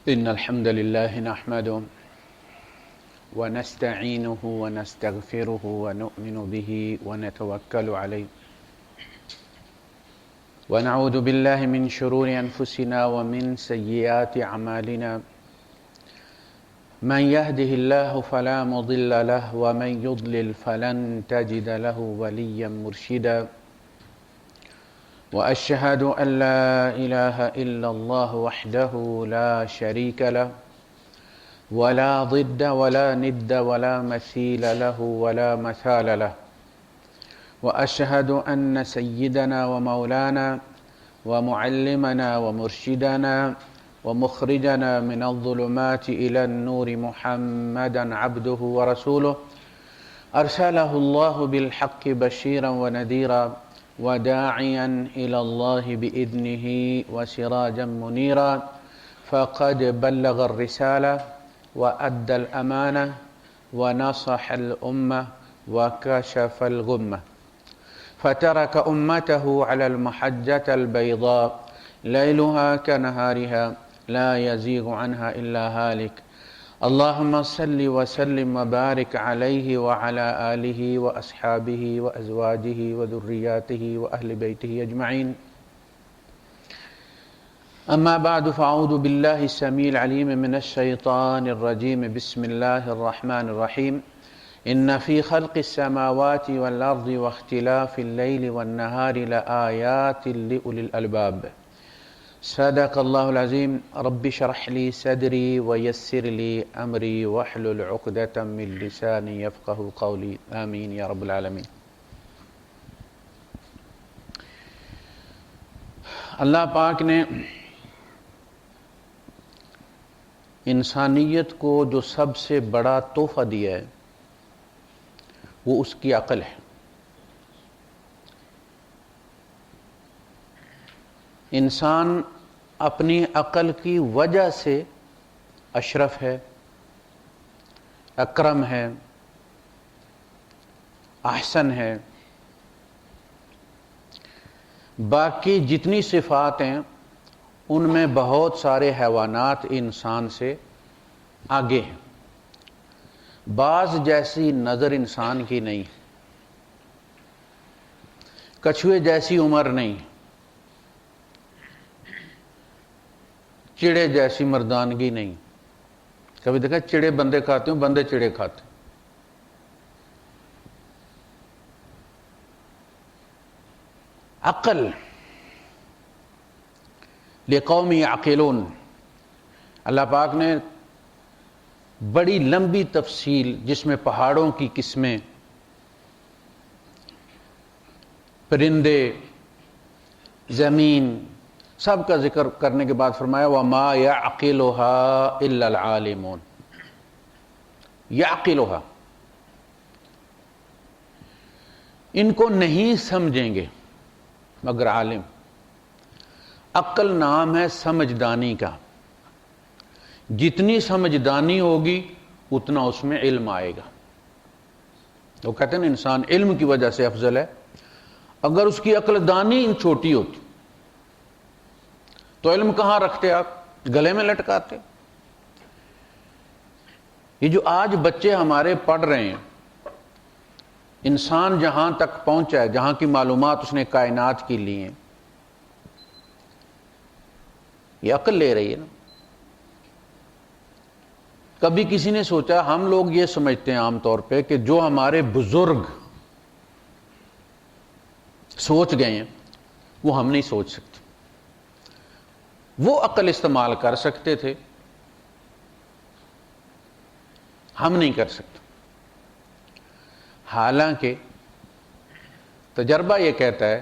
إن الحمد لله نحمده ونستعينه ونستغفره ونؤمن به ونتوكل عليه ونعوذ بالله من شرور أنفسنا ومن سيئات أعمالنا من يهده الله فلا مضل له ومن يضلل فلن تجد له وليا مرشدا وأشهد أن لا إله إلا الله وحده لا شريك له ولا ضد ولا ند ولا مثيل له ولا مثال له وأشهد أن سيدنا ومولانا ومعلمنا ومرشدنا ومخرجنا من الظلمات إلى النور محمدا عبده ورسوله أرسله الله بالحق بشيرا ونذيرا وداعيا إلى الله بإذنه وسراجا منيرا فقد بلغ الرسالة وأدى الأمانة ونصح الأمة وكشف الغمة فترك أمته على المحجة البيضاء ليلها كنهارها لا يزيغ عنها إلا هالك اللهم صل وسلم وبارك عليه وعلى آله وأصحابه وأزواجه وذرياته وأهل بيته أجمعين أما بعد فأعوذ بالله السميع العليم من الشيطان الرجيم بسم الله الرحمن الرحيم إن في خلق السماوات والأرض واختلاف الليل والنهار لآيات لأولي الألباب صدق الله العظيم رب اشرح لي صدري ويسر لي أمري واحلل عقدة من لساني يفقه قولي آمين يا رب العالمين۔ اللہ پاک نے انسانیت کو جو سب سے بڑا تحفہ دیا ہے وہ اس کی عقل ہے۔ انسان اپنی عقل کی وجہ سے اشرف ہے، اکرم ہے، احسن ہے۔ باقی جتنی صفات ہیں ان میں بہت سارے حیوانات انسان سے آگے ہیں۔ باز جیسی نظر انسان کی نہیں، کچھوے جیسی عمر نہیں، چڑے جیسی مردانگی نہیں۔ کبھی دیکھا چڑے بندے کھاتے ہوں، بندے چڑے کھاتے ہیں۔ عقل لقوم یعقلون، اللہ پاک نے بڑی لمبی تفصیل جس میں پہاڑوں کی قسمیں، پرندے، زمین، سب کا ذکر کرنے کے بعد فرمایا وَمَا يَعْقِلُهَا إِلَّا الْعَالِمُونَ۔ يَعْقِلُهَا، ان کو نہیں سمجھیں گے مگر عالم۔ عقل نام ہے سمجھدانی کا، جتنی سمجھدانی ہوگی اتنا اس میں علم آئے گا۔ وہ کہتے ہیں انسان علم کی وجہ سے افضل ہے۔ اگر اس کی عقل دانی چھوٹی ہوتی تو علم کہاں رکھتے، آپ گلے میں لٹکاتے۔ یہ جو آج بچے ہمارے پڑھ رہے ہیں، انسان جہاں تک پہنچا ہے، جہاں کی معلومات اس نے کائنات کی لی ہیں، یہ عقل لے رہی ہے نا۔ کبھی کسی نے سوچا، ہم لوگ یہ سمجھتے ہیں عام طور پہ کہ جو ہمارے بزرگ سوچ گئے ہیں وہ ہم نہیں سوچ سکتے۔ وہ عقل استعمال کر سکتے تھے، ہم نہیں کر سکتے۔ حالانکہ تجربہ یہ کہتا ہے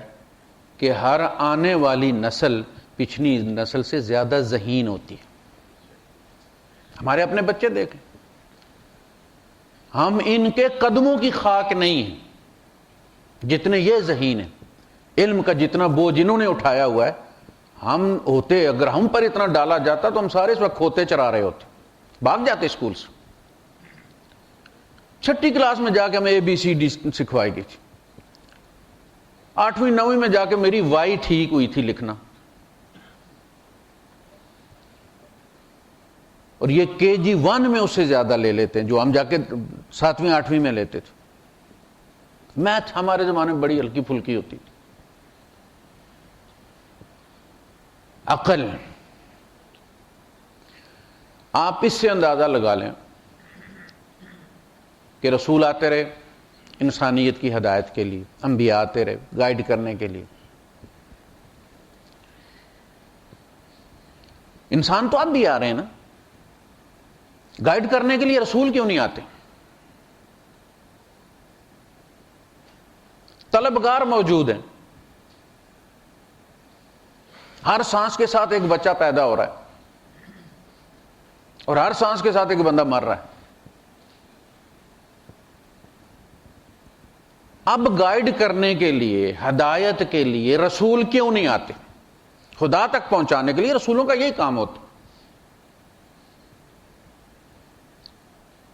کہ ہر آنے والی نسل پچھلی نسل سے زیادہ ذہین ہوتی ہے۔ ہمارے اپنے بچے دیکھیں، ہم ان کے قدموں کی خاک نہیں ہیں جتنے یہ ذہین ہیں۔ علم کا جتنا بوجھ انہوں نے اٹھایا ہوا ہے، ہم ہوتے اگر ہم پر اتنا ڈالا جاتا تو ہم سارے اس وقت کھوتے چرا رہے ہوتے، بھاگ جاتے اسکول سے۔ 6ٹھی کلاس میں جا کے ہمیں ABCD سکھوائی گئی تھی، 8ویں 9ویں میں جا کے میری وائی ٹھیک ہوئی تھی لکھنا۔ اور یہ KG1 میں اس سے زیادہ لے لیتے ہیں جو ہم جا کے 7ویں 8ویں میں لیتے تھے. میتھ ہمارے زمانے میں بڑی ہلکی پھلکی ہوتی تھی. عقل، آپ اس سے اندازہ لگا لیں کہ رسول آتے رہے انسانیت کی ہدایت کے لیے، انبیاء آتے رہے گائیڈ کرنے کے لیے. انسان تو اب بھی آ رہے ہیں نا، گائیڈ کرنے کے لیے رسول کیوں نہیں آتے؟ طلبگار موجود ہیں، ہر سانس کے ساتھ ایک بچہ پیدا ہو رہا ہے اور ہر سانس کے ساتھ ایک بندہ مر رہا ہے. اب گائیڈ کرنے کے لیے، ہدایت کے لیے رسول کیوں نہیں آتے؟ خدا تک پہنچانے کے لیے رسولوں کا یہی کام ہوتا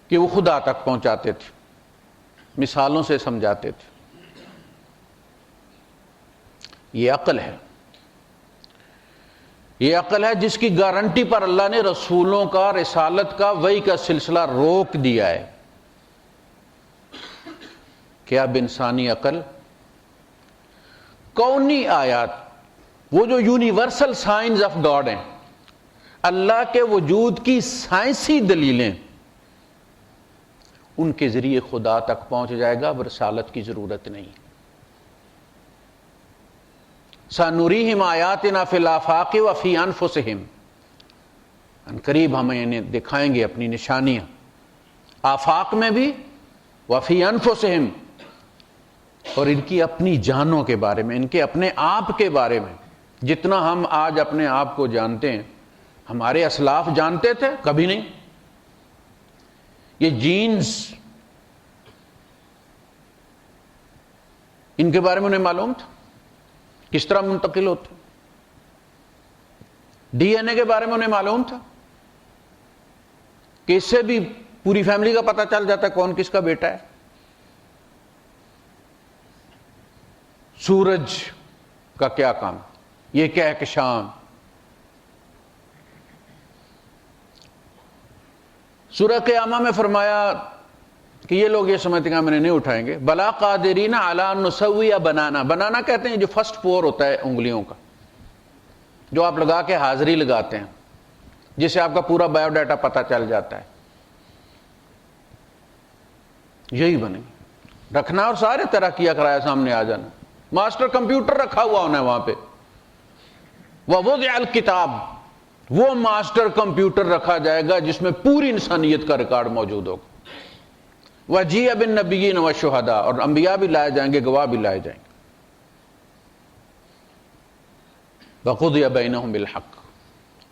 کہ وہ خدا تک پہنچاتے تھے، مثالوں سے سمجھاتے تھے. یہ عقل ہے، یہ عقل ہے جس کی گارنٹی پر اللہ نے رسولوں کا، رسالت کا، وحی کا سلسلہ روک دیا ہے. کہ اب انسانی عقل، کونی آیات، وہ جو یونیورسل سائنز آف گاڈ ہیں، اللہ کے وجود کی سائنسی دلیلیں، ان کے ذریعے خدا تک پہنچ جائے گا. اب رسالت کی ضرورت نہیں. سَنُرِيهِمْ آيَاتِنَا فِي الْآفَاقِ وَفِي أَنفُسِهِمْ، ان قریب ہم انہیں دکھائیں گے اپنی نشانیاں، آفاق میں بھی، وَفِي أَنفُسِهِمْ، اور ان کی اپنی جانوں کے بارے میں، ان کے اپنے آپ کے بارے میں. جتنا ہم آج اپنے آپ کو جانتے ہیں، ہمارے اسلاف جانتے تھے؟ کبھی نہیں. یہ جینز، ان کے بارے میں انہیں معلوم تھا کس طرح منتقل ہوتے. DNA کے بارے میں انہیں معلوم تھا کہ اس سے بھی پوری فیملی کا پتہ چل جاتا ہے کون کس کا بیٹا ہے. سورج کا کیا کام، یہ کہکشان. سورہ قیامہ میں فرمایا کہ یہ لوگ یہ سمجھتے ہیں ہم انہیں نہیں اٹھائیں گے. بلا قادرین علی ان نسوی بنانا، بنانا کہتے ہیں جو فرسٹ فور ہوتا ہے انگلیوں کا، جو آپ لگا کے حاضری لگاتے ہیں، جس سے آپ کا پورا بایو ڈاٹا پتہ چل جاتا ہے. یہی بنے رکھنا اور سارے طرح کیا کرایا سامنے آ جانا. ماسٹر کمپیوٹر رکھا ہوا ہونا ہے وہاں پہ. وَوُضِعَ الْكِتَابُ، وہ ماسٹر کمپیوٹر رکھا جائے گا جس میں پوری انسانیت کا ریکارڈ موجود ہوگا. وَجِيءَ بِالنَّبِيِّينَ وَالشُّهَدَاء، اور انبیاء بھی لائے جائیں گے، گواہ بھی لائے جائیں گے. وَقُضِيَ بَيْنَهُمْ بِالْحَقِّ،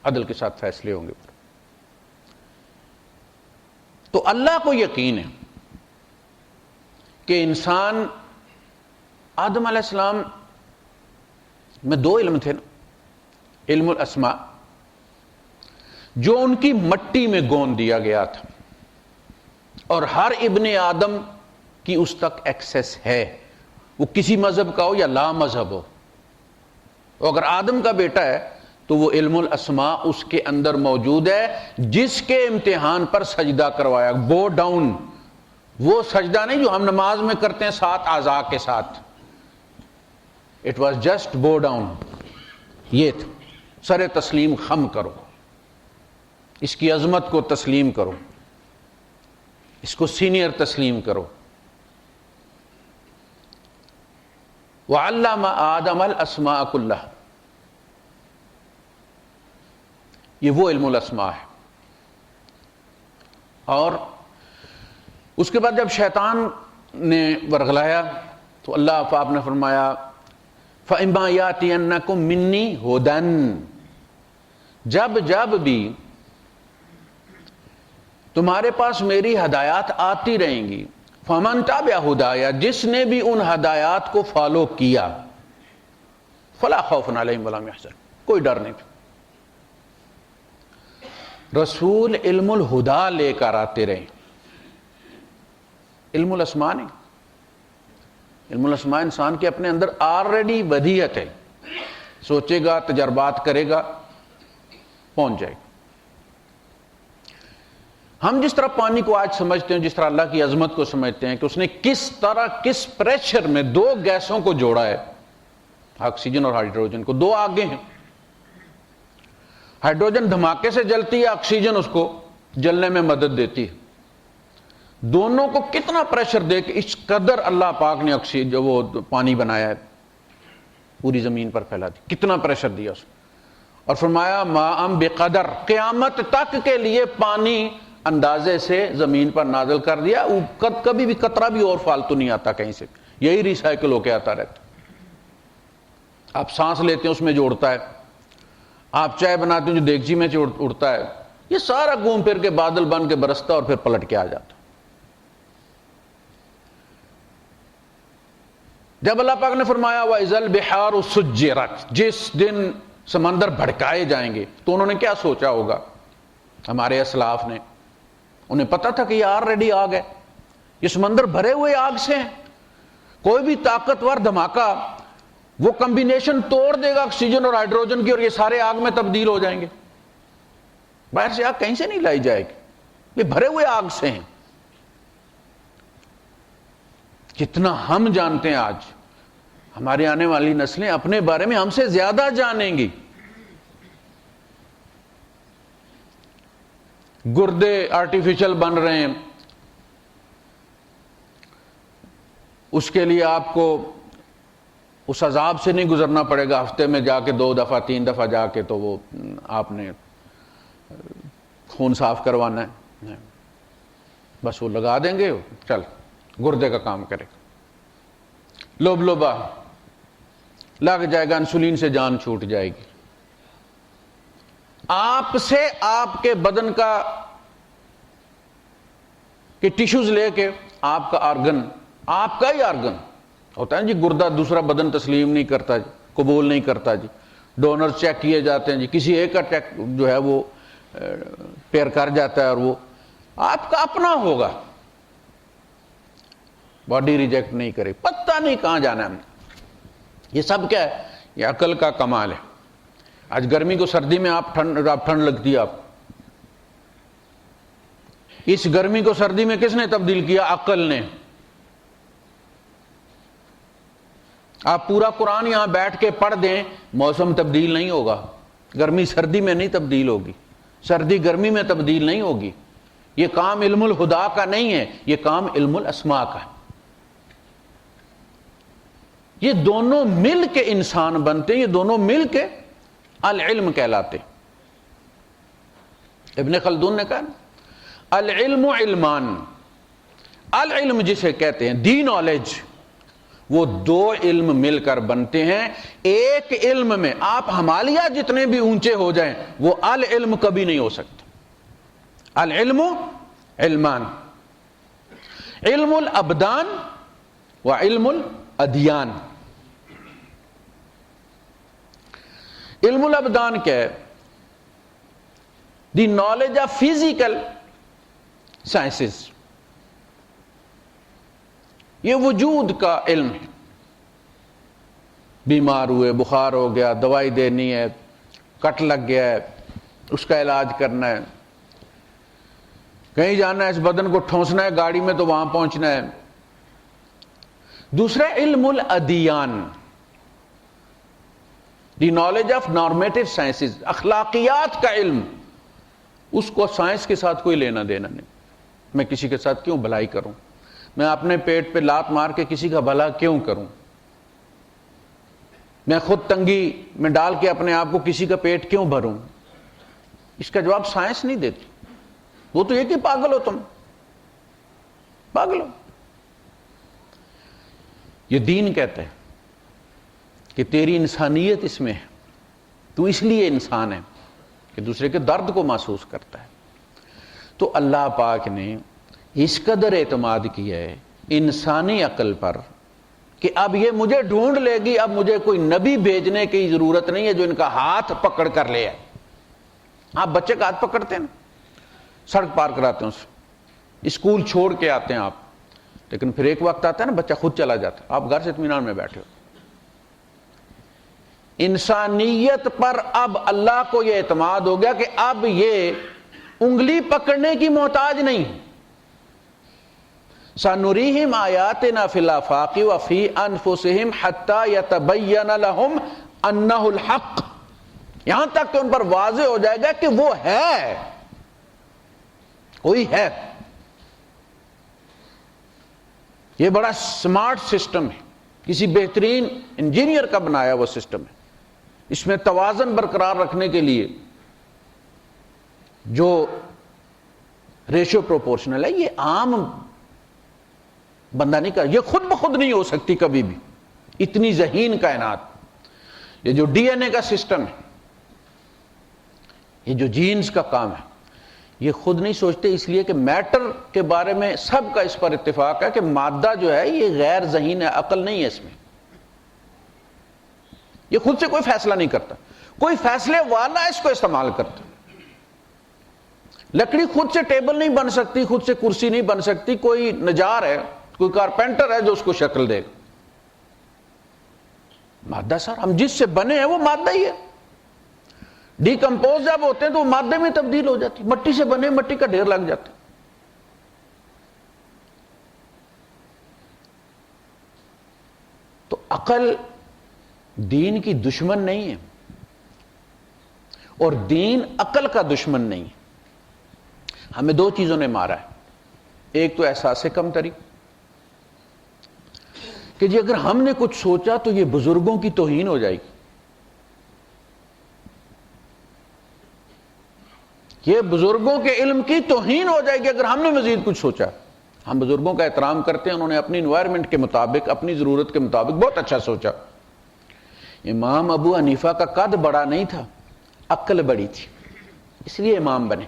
عدل کے ساتھ فیصلے ہوں گے. تو اللہ کو یقین ہے کہ انسان، آدم علیہ السلام میں 2 علم تھے نا، علم الاسماء جو ان کی مٹی میں گون دیا گیا تھا، اور ہر ابن آدم کی اس تک ایکسس ہے، وہ کسی مذہب کا ہو یا لا مذہب ہو. اگر آدم کا بیٹا ہے تو وہ علم الاسماء اس کے اندر موجود ہے، جس کے امتحان پر سجدہ کروایا. بو ڈاؤن، وہ سجدہ نہیں جو ہم نماز میں کرتے ہیں 7 اعضاء کے ساتھ. اٹ واز جسٹ بو ڈاؤن. یہ تھا سر تسلیم خم کرو، اس کی عظمت کو تسلیم کرو، اس کو سینئر تسلیم کرو. وَعَلَّمَ آدَمَ الْأَسْمَاءَ كُلَّهَا، یہ وہ علم الاسماء ہے. اور اس کے بعد جب شیطان نے ورغلایا تو اللہ پاک نے فرمایا فَإِمَّا يَأْتِيَنَّكُم مِّنِّي هُدًى، جب بھی تمہارے پاس میری ہدایات آتی رہیں گی، فَمَن تَبِعَ هُدَايَ، جس نے بھی ان ہدایات کو فالو کیا، فَلَا خَوْفٌ عَلَيْهِمْ وَلَا هُمْ يَحْزَنُونَ، کوئی ڈر نہیں. رسول علم الہدا لے کر آتے رہے، علم الاسماء نہیں. علم الاسماء انسان کے اپنے اندر آلریڈی ودیعت ہے، سوچے گا، تجربات کرے گا، پہنچ جائے گا. ہم جس طرح پانی کو آج سمجھتے ہیں، جس طرح اللہ کی عظمت کو سمجھتے ہیں کہ اس نے کس طرح کس پریشر میں دو گیسوں کو جوڑا ہے، آکسیجن اور ہائیڈروجن کو، دو آگیں ہیں، ہائیڈروجن دھماکے سے جلتی ہے، آکسیجن اس کو جلنے میں مدد دیتی ہے، دونوں کو کتنا پریشر دے کے اس قدر اللہ پاک نے آکسیجن وہ پانی بنایا ہے، پوری زمین پر پھیلا دی، کتنا پریشر دیا اس کو، اور فرمایا ماء بقدر، قیامت تک کے لیے پانی اندازے سے زمین پر نازل کر دیا، کبھی بھی قطرہ بھی اور فالتو نہیں آتا کہیں سے، یہی ریسائیکل ہو کے آتا رہتا۔ آپ سانس لیتے ہیں اس میں جو اڑتا ہے، آپ چائے بناتے ہیں جو دیگچی میں اڑتا ہے، یہ سارا گھوم پھر کے بادل بن کے برستا اور پھر پلٹ کے آ جاتا۔ جب اللہ پاک نے فرمایا وَإِذَا الْبِحَارُ سُجِّرَتْ، جس دن سمندر بھڑکائے جائیں گے، تو انہوں نے کیا سوچا ہوگا؟ ہمارے اسلاف نے، انہیں پتا تھا کہ یہ آلریڈی آگ ہے، یہ سمندر بھرے ہوئے آگ سے ہیں، کوئی بھی طاقتور دھماکہ وہ کمبینیشن توڑ دے گا آکسیجن اور ہائیڈروجن کی، اور یہ سارے آگ میں تبدیل ہو جائیں گے، باہر سے آگ کہیں سے نہیں لائی جائے گی، یہ بھرے ہوئے آگ سے ہیں۔ کتنا ہم جانتے ہیں آج، ہماری آنے والی نسلیں اپنے بارے میں ہم سے زیادہ جانیں گی۔ گردے آرٹیفیشل بن رہے ہیں، اس کے لیے آپ کو اس عذاب سے نہیں گزرنا پڑے گا، ہفتے میں جا کے 2 دفعہ 3 دفعہ جا کے تو وہ آپ نے خون صاف کروانا ہے، بس وہ لگا دیں گے، چل گردے کا کام کرے گا، لوبلوبا لگ جائے گا، انسولین سے جان چھوٹ جائے گی۔ آپ سے آپ کے بدن کا کہ ٹیشوز لے کے آپ کا آرگن، آپ کا ہی آرگن ہوتا ہے جی، گردہ دوسرا بدن تسلیم نہیں کرتا جی، قبول نہیں کرتا جی، ڈونر چیک کیے جاتے ہیں جی، کسی ایک کا ٹیک جو ہے وہ پیر کر جاتا ہے اور وہ آپ کا اپنا ہوگا، باڈی ریجیکٹ نہیں کرے، پتہ نہیں کہاں جانا ہے ہم نے۔ یہ سب کیا ہے؟ یہ عقل کا کمال ہے۔ آج گرمی کو سردی میں آپ ٹھنڈ لگتی ہے، آپ اس گرمی کو سردی میں کس نے تبدیل کیا؟ عقل نے۔ آپ پورا قرآن یہاں بیٹھ کے پڑھ دیں، موسم تبدیل نہیں ہوگا، گرمی سردی میں نہیں تبدیل ہوگی، سردی گرمی میں تبدیل نہیں ہوگی۔ یہ کام علم الہدا کا نہیں ہے، یہ کام علم الاسماء کا ہے۔ یہ دونوں مل کے انسان بنتے ہیں، یہ دونوں مل کے العلم کہلاتے۔ ابن خلدون نے کہا العلم علمان، العلم جسے کہتے ہیں دی نالج، وہ 2 علم مل کر بنتے ہیں۔ ایک علم میں آپ ہمالیہ جتنے بھی اونچے ہو جائیں، وہ العلم کبھی نہیں ہو سکتے۔ العلم علمان، علم الابدان و علم الادیان۔ علم الابدان کیا ہے؟ دی نالج آف فزیکل سائنسز، یہ وجود کا علم ہے۔ بیمار ہوئے، بخار ہو گیا، دوائی دینی ہے، کٹ لگ گیا ہے، اس کا علاج کرنا ہے، کہیں جانا ہے، اس بدن کو ٹھونسنا ہے گاڑی میں تو وہاں پہنچنا ہے۔ دوسرا علم الادیان، the knowledge of normative sciences, اخلاقیات کا علم، اس کو سائنس کے ساتھ کوئی لینا دینا نہیں۔ میں کسی کے ساتھ کیوں بھلائی کروں؟ میں اپنے پیٹ پہ لات مار کے کسی کا بھلا کیوں کروں؟ میں خود تنگی میں ڈال کے اپنے آپ کو کسی کا پیٹ کیوں بھروں؟ اس کا جواب سائنس نہیں دیتی۔ وہ تو یہ کہ پاگل ہو تم، پاگل ہو۔ یہ دین کہتا ہے کہ تیری انسانیت اس میں ہے، تو اس لیے انسان ہے کہ دوسرے کے درد کو محسوس کرتا ہے۔ تو اللہ پاک نے اس قدر اعتماد کیا ہے انسانی عقل پر کہ اب یہ مجھے ڈھونڈ لے گی، اب مجھے کوئی نبی بھیجنے کی ضرورت نہیں ہے جو ان کا ہاتھ پکڑ کر لے آئے۔ آپ بچے کا ہاتھ پکڑتے ہیں نا، سڑک پار کراتے ہیں اسے، اسکول چھوڑ کے آتے ہیں آپ، لیکن پھر ایک وقت آتا ہے نا بچہ خود چلا جاتا ہے، آپ گھر سے اطمینان میں بیٹھے ہو۔ انسانیت پر اب اللہ کو یہ اعتماد ہو گیا کہ اب یہ انگلی پکڑنے کی محتاج نہیں. سَنُرِيهِمْ آيَاتِنَا فِي الْآفَاقِ وَفِي أَنفُسِهِمْ حَتَّى يَتَبَيَّنَ لَهُمْ أَنَّهُ الْحَقُّ. یہاں تک کہ ان پر واضح ہو جائے گا کہ وہ ہے، کوئی ہے. یہ بڑا سمارٹ سسٹم ہے، کسی بہترین انجینئر کا بنایا وہ سسٹم ہے. اس میں توازن برقرار رکھنے کے لیے جو ریشو پروپورشنل ہے، یہ عام بندہ نہیں کر، یہ خود بخود نہیں ہو سکتی کبھی بھی. اتنی ذہین کائنات، یہ جو ڈی این اے کا سسٹم ہے، یہ جو جینز کا کام ہے، یہ خود نہیں سوچتے. اس لیے کہ میٹر کے بارے میں سب کا اس پر اتفاق ہے کہ مادہ جو ہے یہ غیر ذہین ہے، عقل نہیں ہے اس میں. یہ خود سے کوئی فیصلہ نہیں کرتا، کوئی فیصلے والا اس کو استعمال کرتا. لکڑی خود سے ٹیبل نہیں بن سکتی، خود سے کرسی نہیں بن سکتی. کوئی نجار ہے، کوئی کارپینٹر ہے جو اس کو شکل دے گا. مادہ سر، ہم جس سے بنے ہیں وہ مادہ ہی ہے. ڈیکمپوز جب ہوتے ہیں تو وہ مادے میں تبدیل ہو جاتی. مٹی سے بنے، مٹی کا ڈھیر لگ جاتا. تو عقل دین کی دشمن نہیں ہے، اور دین عقل کا دشمن نہیں ہے. ہمیں دو چیزوں نے مارا ہے. ایک تو احساس کمتری کہ جی اگر ہم نے کچھ سوچا تو یہ بزرگوں کی توہین ہو جائے گی، یہ بزرگوں کے علم کی توہین ہو جائے گی اگر ہم نے مزید کچھ سوچا. ہم بزرگوں کا احترام کرتے ہیں، انہوں نے اپنی انوائرمنٹ کے مطابق، اپنی ضرورت کے مطابق بہت اچھا سوچا. امام ابو حنیفہ کا قد بڑا نہیں تھا، عقل بڑی تھی، اس لیے امام بنے.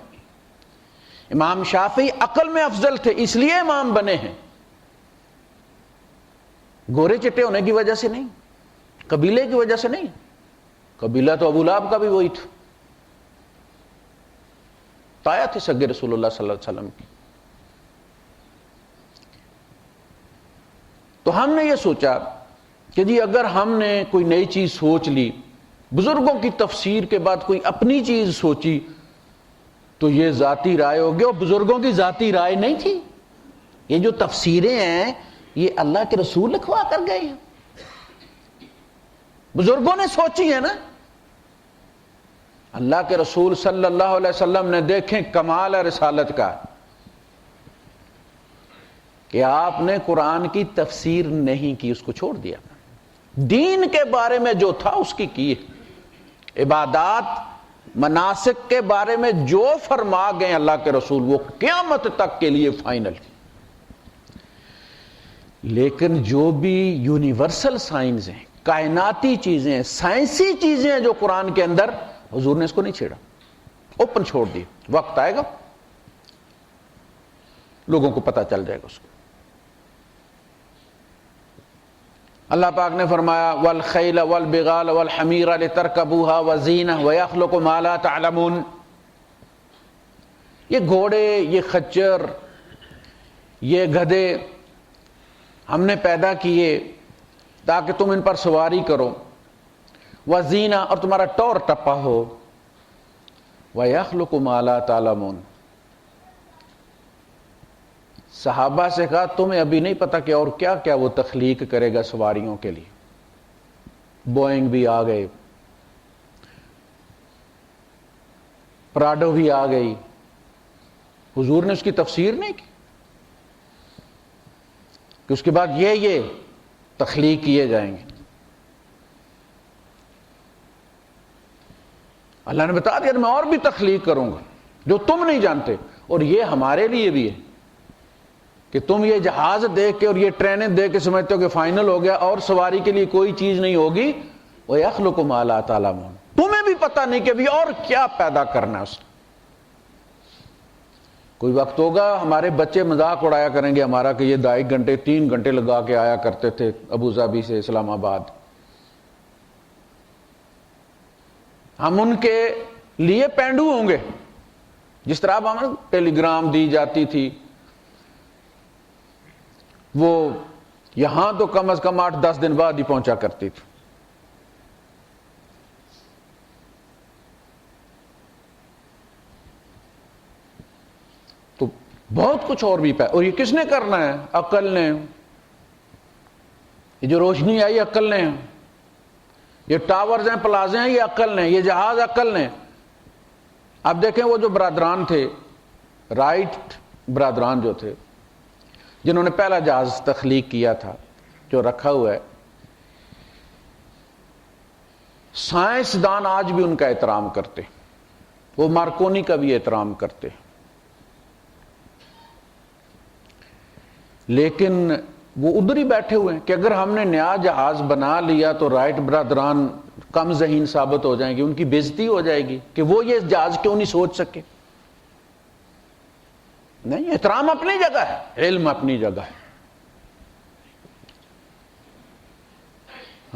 امام شافعی عقل میں افضل تھے، اس لیے امام بنے ہیں. گورے چٹے ہونے کی وجہ سے نہیں، قبیلے کی وجہ سے نہیں. قبیلہ تو ابو لہب کا بھی وہی تھا، تایا تھے سگے رسول اللہ صلی اللہ علیہ وسلم کی. تو ہم نے یہ سوچا کہ جی اگر ہم نے کوئی نئی چیز سوچ لی، بزرگوں کی تفسیر کے بعد کوئی اپنی چیز سوچی، تو یہ ذاتی رائے ہوگی. اور بزرگوں کی ذاتی رائے نہیں تھی. یہ جو تفسیریں ہیں یہ اللہ کے رسول لکھوا کر گئے ہیں، بزرگوں نے سوچی ہے نا. اللہ کے رسول صلی اللہ علیہ وسلم نے، دیکھیں کمال ہے رسالت کا، کہ آپ نے قرآن کی تفسیر نہیں کی، اس کو چھوڑ دیا. دین کے بارے میں جو تھا اس کی عبادات مناسک کے بارے میں جو فرما گئے اللہ کے رسول وہ قیامت تک کے لیے فائنل. لیکن جو بھی یونیورسل سائنس ہیں، کائناتی چیزیں ہیں، سائنسی چیزیں ہیں جو قرآن کے اندر، حضور نے اس کو نہیں چھیڑا، اوپن چھوڑ دی. وقت آئے گا لوگوں کو پتہ چل جائے گا اس کو. اللہ پاک نے فرمایا والخیل والبغال والحمیر لترکبوها وزینہ ویخلق ما لا تعلمون. یہ گھوڑے، یہ خچر، یہ گدھے ہم نے پیدا کیے تاکہ تم ان پر سواری کرو، وزینہ اور تمہارا ٹور ٹپا ہو، ویخلق ما لا تعلمون. صحابہ سے کہا تمہیں ابھی نہیں پتا کہ اور کیا کیا وہ تخلیق کرے گا سواریوں کے لیے. بوئنگ بھی آ گئے، پراڈو بھی آ گئی. حضور نے اس کی تفسیر نہیں کی کہ اس کے بعد یہ تخلیق کیے جائیں گے. اللہ نے بتا دیا میں اور بھی تخلیق کروں گا جو تم نہیں جانتے. اور یہ ہمارے لیے بھی ہے کہ تم یہ جہاز دیکھ کے اور یہ ٹرینیں دیکھ کے سمجھتے ہو کہ فائنل ہو گیا اور سواری کے لیے کوئی چیز نہیں ہوگی. وَيَخْلُقُ مَا لَا تَعْلَمُونَ. تمہیں بھی پتہ نہیں کہ ابھی اور کیا پیدا کرنا ہے اس نے. کوئی وقت ہوگا ہمارے بچے مذاق اڑایا کریں گے ہمارا کہ یہ 2.5 گھنٹے 3 گھنٹے لگا کے آیا کرتے تھے ابو ظبی سے اسلام آباد. ہم ان کے لیے پینڈو ہوں گے جس طرح اب ہمیں ٹیلی گرام دی جاتی تھی. وہ یہاں تو کم از کم 8-10 دن بعد ہی پہنچا کرتی تھی. بہت کچھ اور بھی اور یہ کس نے کرنا ہے؟ عقل نے. یہ جو روشنی ہے یہ عقل نے، یہ ٹاورز ہیں، پلازے ہیں، یہ عقل نے، یہ جہاز عقل نے. اب دیکھیں وہ جو برادران تھے، رائٹ برادران جو تھے، جنہوں نے پہلا جہاز تخلیق کیا تھا جو رکھا ہوا ہے، سائنسدان آج بھی ان کا احترام کرتے، وہ مارکونی کا بھی احترام کرتے. لیکن وہ ادھر ہی بیٹھے ہوئے ہیں کہ اگر ہم نے نیا جہاز بنا لیا تو رائٹ برادران کم ذہین ثابت ہو جائیں گے، ان کی بےزتی ہو جائے گی کہ وہ یہ جہاز کیوں نہیں سوچ سکے. نہیں، احترام اپنی جگہ ہے، علم اپنی جگہ ہے.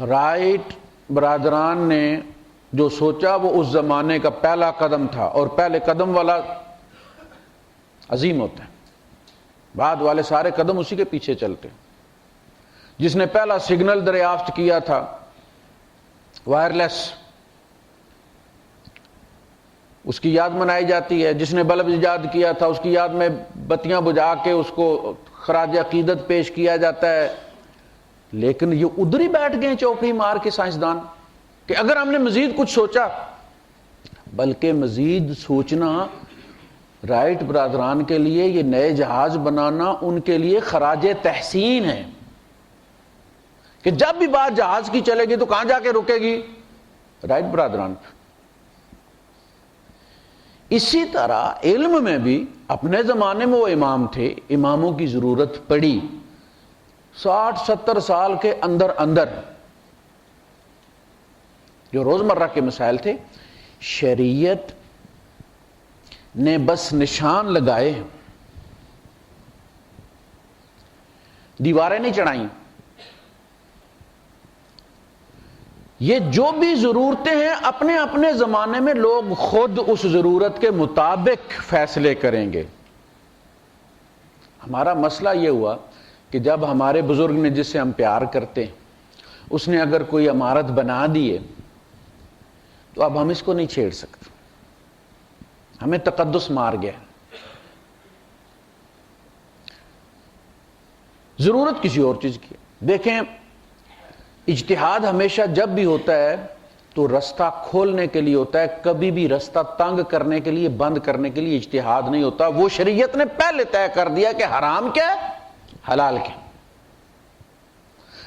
رائٹ برادران نے جو سوچا وہ اس زمانے کا پہلا قدم تھا، اور پہلے قدم والا عظیم ہوتا ہے، بعد والے سارے قدم اسی کے پیچھے چلتے. جس نے پہلا سگنل دریافت کیا تھا وائرلیس، اس کی یاد منائی جاتی ہے. جس نے بلب ایجاد کیا تھا اس کی یاد میں بتیاں بجھا کے اس کو خراج عقیدت پیش کیا جاتا ہے. لیکن یہ ادھر ہی بیٹھ گئے چوکڑی مار کے سائنسدان کہ اگر ہم نے مزید کچھ سوچا، بلکہ مزید سوچنا رائٹ برادران کے لیے یہ نئے جہاز بنانا ان کے لیے خراج تحسین ہے کہ جب بھی بات جہاز کی چلے گی تو کہاں جا کے رکے گی؟ رائٹ برادران. اسی طرح علم میں بھی اپنے زمانے میں وہ امام تھے، اماموں کی ضرورت پڑی. 60-70 سال کے اندر اندر جو روزمرہ کے مسائل تھے، شریعت نے بس نشان لگائے، دیواریں نہیں چڑھائیں. یہ جو بھی ضرورتیں ہیں اپنے اپنے زمانے میں لوگ خود اس ضرورت کے مطابق فیصلے کریں گے. ہمارا مسئلہ یہ ہوا کہ جب ہمارے بزرگ نے، جس سے ہم پیار کرتے ہیں، اس نے اگر کوئی عمارت بنا دی ہے تو اب ہم اس کو نہیں چھیڑ سکتے، ہمیں تقدس مار گیا. ضرورت کسی اور چیز کی. دیکھیں، اجتہاد ہمیشہ جب بھی ہوتا ہے تو رستہ کھولنے کے لیے ہوتا ہے، کبھی بھی رستہ تنگ کرنے کے لیے، بند کرنے کے لیے اجتہاد نہیں ہوتا. وہ شریعت نے پہلے طے کر دیا کہ حرام کیا ہے، حلال کیا.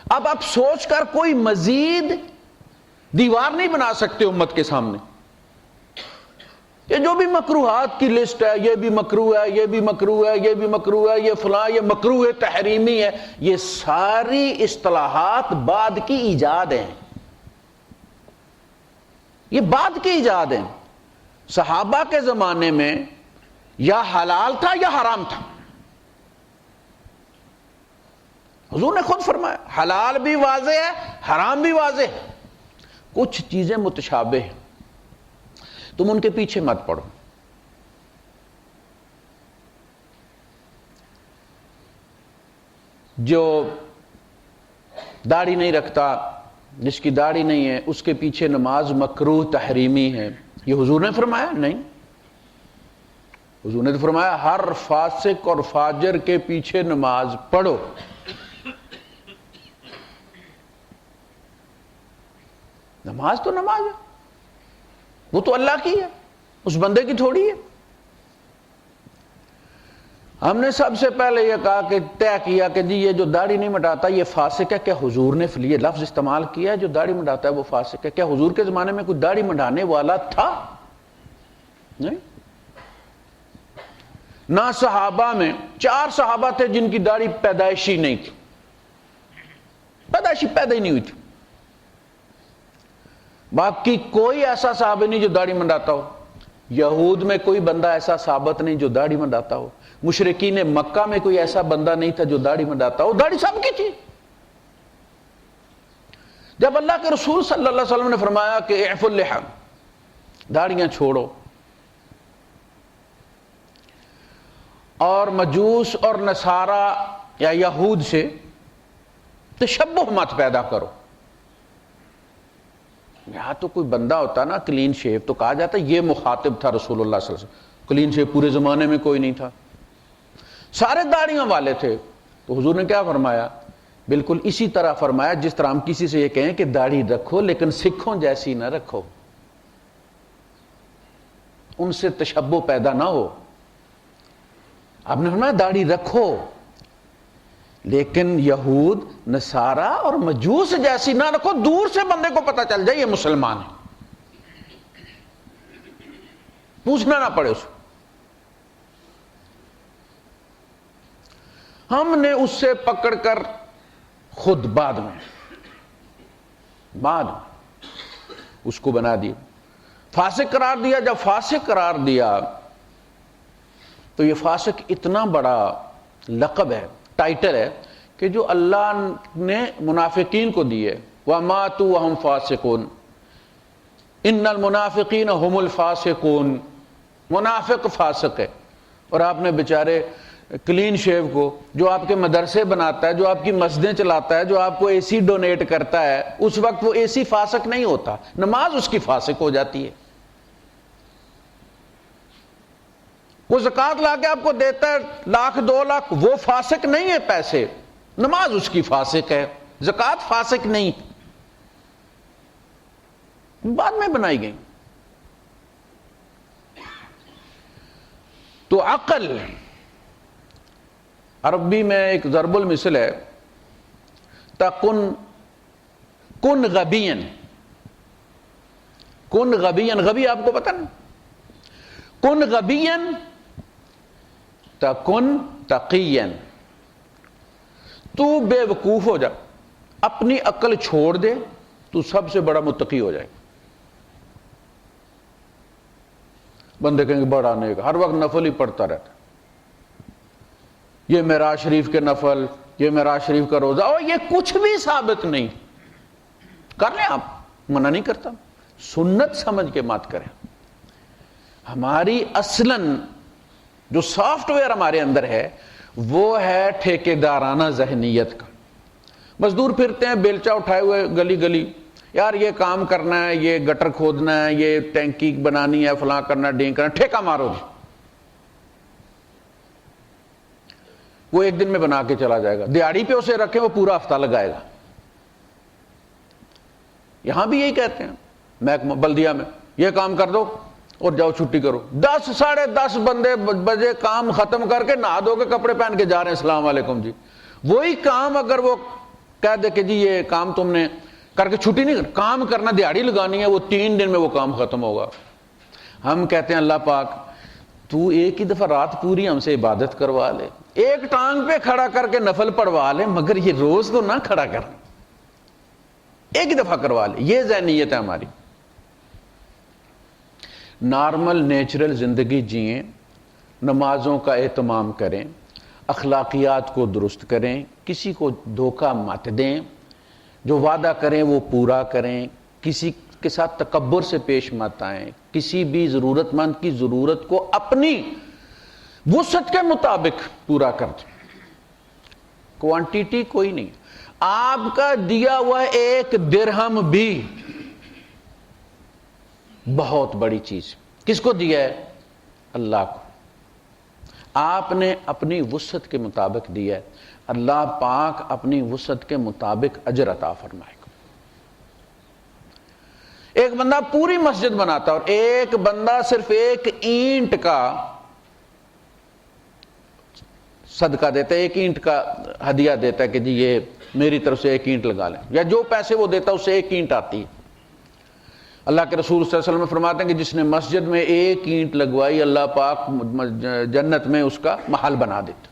اب آپ سوچ کر کوئی مزید دیوار نہیں بنا سکتے امت کے سامنے. یہ جو بھی مکروہات کی لسٹ ہے، یہ بھی مکروہ ہے، یہ بھی مکروہ ہے، یہ بھی مکروہ ہے، یہ فلاں، یہ مکروہ تحریمی ہے، یہ ساری اصطلاحات بعد کی ایجاد ہیں. یہ بعد کی ایجاد ہیں. صحابہ کے زمانے میں یا حلال تھا یا حرام تھا. حضور نے خود فرمایا حلال بھی واضح ہے، حرام بھی واضح ہے. کچھ چیزیں متشابہ ہیں، تم ان کے پیچھے مت پڑو. جو داڑھی نہیں رکھتا، جس کی داڑھی نہیں ہے، اس کے پیچھے نماز مکروہ تحریمی ہے، یہ حضور نے فرمایا؟ نہیں. حضور نے تو فرمایا ہر فاسق اور فاجر کے پیچھے نماز پڑھو. نماز تو نماز ہے، وہ تو اللہ کی ہے، اس بندے کی تھوڑی ہے. ہم نے سب سے پہلے یہ کہا کہ طے کیا کہ جی یہ جو داڑھی نہیں مٹاتا یہ فاسق ہے. کیا حضور نے یہ لفظ استعمال کیا ہے جو داڑھی مٹاتا ہے وہ فاسق ہے؟ کیا حضور کے زمانے میں کوئی داڑھی مٹانے والا تھا؟ نہیں. نہ صحابہ میں 4 صحابہ تھے جن کی داڑھی پیدائشی نہیں تھی، پیدائشی پیدا ہی نہیں ہوئی تھی. باقی کوئی ایسا صحابی نہیں جو داڑھی منڈاتا ہو. یہود میں کوئی بندہ ایسا ثابت نہیں جو داڑھی منڈاتا ہو. مشرکین مکہ میں کوئی ایسا بندہ نہیں تھا جو داڑھی منڈاتا ہو. داڑھی سب کی تھی. جب اللہ کے رسول صلی اللہ علیہ وسلم نے فرمایا کہ اعفوا اللحى، داڑھیاں چھوڑو، اور مجوس اور نصارہ یا یہود سے تشبہ مت پیدا کرو. یہاں تو کوئی بندہ ہوتا نا کلین شیو تو کہا جاتا یہ مخاطب تھا رسول اللہ صلی اللہ علیہ وسلم. کلین شیو پورے زمانے میں کوئی نہیں تھا. سارے داڑھیاں والے تھے. تو حضور نے کیا فرمایا؟ بالکل اسی طرح فرمایا جس طرح ہم کسی سے یہ کہیں کہ داڑھی رکھو لیکن سکھوں جیسی نہ رکھو، ان سے تشبہ پیدا نہ ہو. آپ نے فرمایا داڑھی رکھو لیکن یہود، نصارہ اور مجوس جیسی نہ رکھو، دور سے بندے کو پتہ چل جائے یہ مسلمان ہے، پوچھنا نہ پڑے اس کو. ہم نے اس سے پکڑ کر خود بعد میں اس کو بنا دیا، فاسق قرار دیا. جب فاسق قرار دیا تو یہ فاسق اتنا بڑا لقب ہے، ٹائٹل ہے کہ جو اللہ نے منافقین کو دیے، وَمَاتُوا وَهُمْ فَاسِقُونَ إِنَّ الْمُنَافِقِينَ هُمُ الْفَاسِقُونَ. منافق فاسق ہے. اور آپ نے بیچارے کلین شیو کو، جو آپ کے مدرسے بناتا ہے، جو آپ کی مسجدیں چلاتا ہے، جو آپ کو اے سی ڈونیٹ کرتا ہے، اس وقت وہ اے سی فاسق نہیں ہوتا، نماز اس کی فاسق ہو جاتی ہے. وہ زکوٰۃ لا کے آپ کو دیتا ہے 1,00,000 2,00,000، وہ فاسق نہیں ہے، پیسے نماز اس کی فاسق ہے، زکوٰۃ فاسق نہیں. بعد میں بنائی گئی. تو عقل عربی میں ایک ضرب المثل ہے، کن غبین. کن غبین، غبی آپ کو پتہ نا، کن غبین تکن تقین. تو بے وقوف ہو جا، اپنی عقل چھوڑ دے، تو سب سے بڑا متقی ہو جائے. بندے کہیں گے بڑا نیک، ہر وقت نفل ہی پڑھتا رہتا، یہ معراج شریف کے نفل، یہ معراج شریف کا روزہ، اور یہ کچھ بھی ثابت نہیں. کر لیں آپ، منع نہیں کرتا، سنت سمجھ کے مات کریں. ہماری اصلاً جو سافٹ ویئر ہمارے اندر ہے وہ ہے ٹھیکیدارانہ ذہنیت کا. مزدور پھرتے ہیں بیلچہ اٹھائے ہوئے گلی گلی، یار یہ کام کرنا ہے، یہ گٹر کھودنا ہے، یہ ٹینکی بنانی ہے، فلاں کرنا ہے، ڈینگ کرنا ہے، ٹھیکہ مارو جی. وہ ایک دن میں بنا کے چلا جائے گا، دیہڑی پہ اسے رکھیں وہ پورا ہفتہ لگائے گا. یہاں بھی یہی کہتے ہیں محکمہ بلدیہ میں، یہ کام کر دو اور جاؤ چھٹی کرو. 10 ساڑھے 10 بجے کام ختم کر کے نہا دو کے کپڑے پہن کے جا رہے ہیں، السلام علیکم جی. وہی کام اگر وہ کہہ دے کہ جی یہ کام تم نے کر کے چھٹی نہیں کام کرنا، دیہڑی لگانی ہے، وہ 3 دن میں وہ کام ختم ہوگا. ہم کہتے ہیں اللہ پاک تو ایک ہی دفعہ رات پوری ہم سے عبادت کروا لے، ایک ٹانگ پہ کھڑا کر کے نفل پڑھوا لے، مگر یہ روز تو نہ کھڑا کر، ایک ہی دفعہ کروا لے. یہ ذہنیت ہے ہماری. نارمل نیچرل زندگی جئیں، نمازوں کا اہتمام کریں، اخلاقیات کو درست کریں، کسی کو دھوکہ مت دیں، جو وعدہ کریں وہ پورا کریں، کسی کے ساتھ تکبر سے پیش مت آئیں، کسی بھی ضرورت مند کی ضرورت کو اپنی وسعت کے مطابق پورا کر دیں. کوانٹیٹی کوئی نہیں. آپ کا دیا ہوا 1 درہم بھی بہت بڑی چیز. کس کو دیا ہے؟ اللہ کو. آپ نے اپنی وسعت کے مطابق دیا ہے، اللہ پاک اپنی وسعت کے مطابق اجر عطا فرمائے گا. ایک بندہ پوری مسجد بناتا اور ایک بندہ صرف 1 اینٹ کا صدقہ دیتا ہے، 1 اینٹ کا ہدیہ دیتا ہے کہ جی یہ میری طرف سے 1 اینٹ لگا لیں، یا جو پیسے وہ دیتا ہے اس سے 1 اینٹ آتی ہے. اللہ کے رسول صلی اللہ علیہ وسلم فرماتے ہیں کہ جس نے مسجد میں 1 اینٹ لگوائی، اللہ پاک جنت میں اس کا محل بنا دیتا.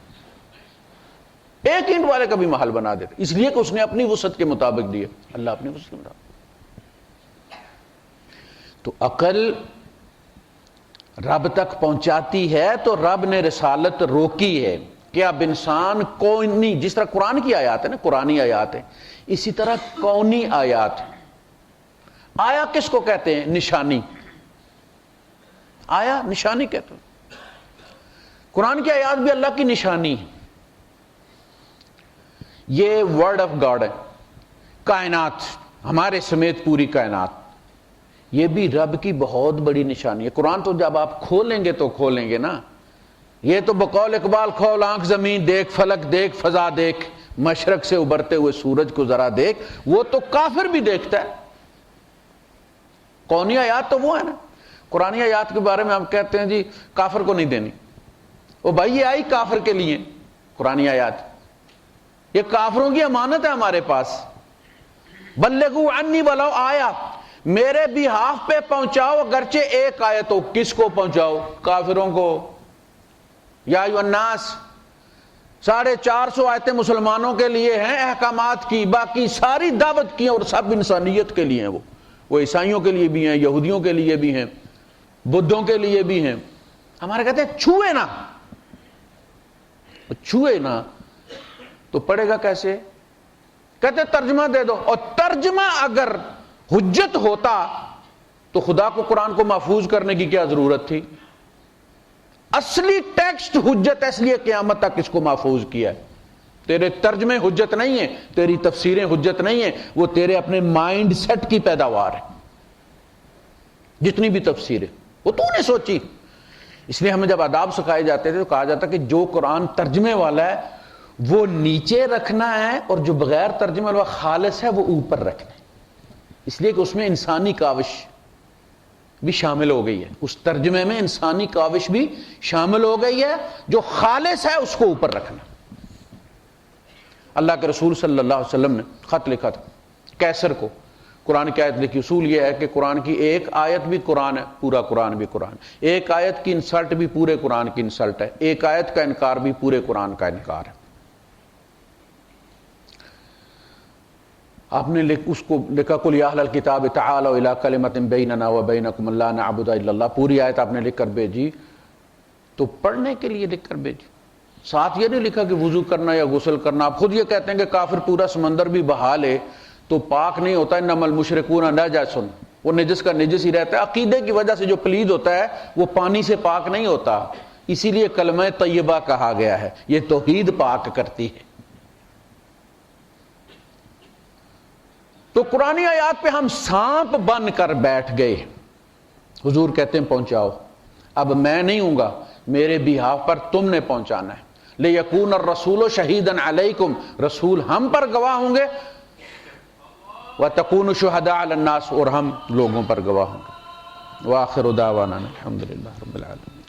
1 اینٹ والے کا بھی محل بنا دیتا، اس لیے کہ اس نے اپنی وسعت کے مطابق دیے. اللہ اپنی وسعت کے مطابق. تو عقل رب تک پہنچاتی ہے، تو رب نے رسالت روکی ہے کہ اب انسان کونی، جس طرح قرآن کی آیات ہے نا، قرآنی آیات ہیں، اسی طرح کونی آیات ہیں. آیا کس کو کہتے ہیں؟ نشانی. آیا نشانی کہتے ہیں. قرآن کی آیات بھی اللہ کی نشانی ہے. یہ ورڈ آف گاڈ ہے. کائنات ہمارے سمیت پوری کائنات، یہ بھی رب کی بہت بڑی نشانی ہے. قرآن تو جب آپ کھولیں گے تو کھولیں گے نا، یہ تو بقول اقبال کھول آنکھ زمین دیکھ، فلک دیکھ، فضا دیکھ، مشرق سے ابھرتے ہوئے سورج کو ذرا دیکھ، وہ تو کافر بھی دیکھتا ہے۔ کونی آیات تو وہ ہے نا، قرآنی آیات کے بارے میں ہم کہتے ہیں جی کافر کو نہیں دینی، وہ بھائی یہ آئی کافر کے لیے، قرآنی آیات یہ کافروں کی امانت ہے ہمارے پاس۔ بلغوا عنی ولو آیا، میرے بیہاف پہ پہنچاؤ اگرچہ ایک آیت ہو۔ کس کو پہنچاؤ؟ کافروں کو۔ یا ایھا الناس، 450 آیتیں مسلمانوں کے لیے ہیں احکامات کی، باقی ساری دعوت کی اور سب انسانیت کے لیے ہیں۔ وہ عیسائیوں کے لیے بھی ہیں، یہودیوں کے لیے بھی ہیں، بدھوں کے لیے بھی ہیں۔ ہمارے کہتے ہیں چھوئے نہ، چھوئے نہ تو پڑھے گا کیسے؟ کہتے ترجمہ دے دو، اور ترجمہ اگر حجت ہوتا تو خدا کو قرآن کو محفوظ کرنے کی کیا ضرورت تھی؟ اصلی ٹیکسٹ حجت اس لیے قیامت تک اس کو محفوظ کیا ہے۔ تیرے ترجمے حجت نہیں ہیں، تیری تفسیریں حجت نہیں ہیں، وہ تیرے اپنے مائنڈ سیٹ کی پیداوار ہے۔ جتنی بھی تفسیریں وہ تو نے سوچی۔ اس لیے ہمیں جب آداب سکھائے جاتے تھے تو کہا جاتا کہ جو قرآن ترجمے والا ہے وہ نیچے رکھنا ہے، اور جو بغیر ترجمے والا خالص ہے وہ اوپر رکھنا ہے، اس لیے کہ اس میں انسانی کاوش بھی شامل ہو گئی ہے، اس ترجمے میں انسانی کاوش بھی شامل ہو گئی ہے۔ جو خالص ہے اس کو اوپر رکھنا۔ اللہ کے رسول صلی اللہ علیہ وسلم نے خط لکھا تھا کیسر کو، قرآن کی آیت لکھی۔ اصول یہ ہے کہ قرآن کی ایک آیت بھی قرآن ہے، پورا قرآن بھی قرآن، ایک آیت کی انسلٹ بھی پورے قرآن کی انسلٹ ہے، ایک آیت کا انکار بھی پورے قرآن کا انکار ہے۔ آپ نے اس کو لکھا قل یا اہل الکتاب تعالوا الی کلمۃ بیننا وبینکم الا نعبد الا اللہ، پوری آیت آپ نے لکھ کر بھیجی تو پڑھنے کے لیے لکھ کر بھیجی، ساتھ یہ نہیں لکھا کہ وضو کرنا یا غسل کرنا۔ آپ خود یہ کہتے ہیں کہ کافر پورا سمندر بھی بہا لے تو پاک نہیں ہوتا، انما المشرکون نجس، وہ نجس کا نجس ہی رہتا ہے۔ عقیدے کی وجہ سے جو پلید ہوتا ہے وہ پانی سے پاک نہیں ہوتا، اسی لیے کلمہ طیبہ کہا گیا ہے، یہ توحید پاک کرتی ہے۔ تو قرآنی آیات پہ ہم سانپ بن کر بیٹھ گئے۔ حضور کہتے ہیں پہنچاؤ، اب میں نہیں ہوں گا، میرے بیہاف پر تم نے پہنچانا ہے۔ لِيَكُونَ الرَّسُولُ شَهِيدًا عَلَيْكُمْ، رسول ہم پر گواہ ہوں گے، وَتَكُونُ شُهَدَاءَ عَلَى النَّاسِ، اور ہم لوگوں پر گواہ ہوں گے۔ وَآخِرُ دَعْوَانَا الْحَمْدُ لِلَّهِ رَبِّ الْعَالَمِينَ۔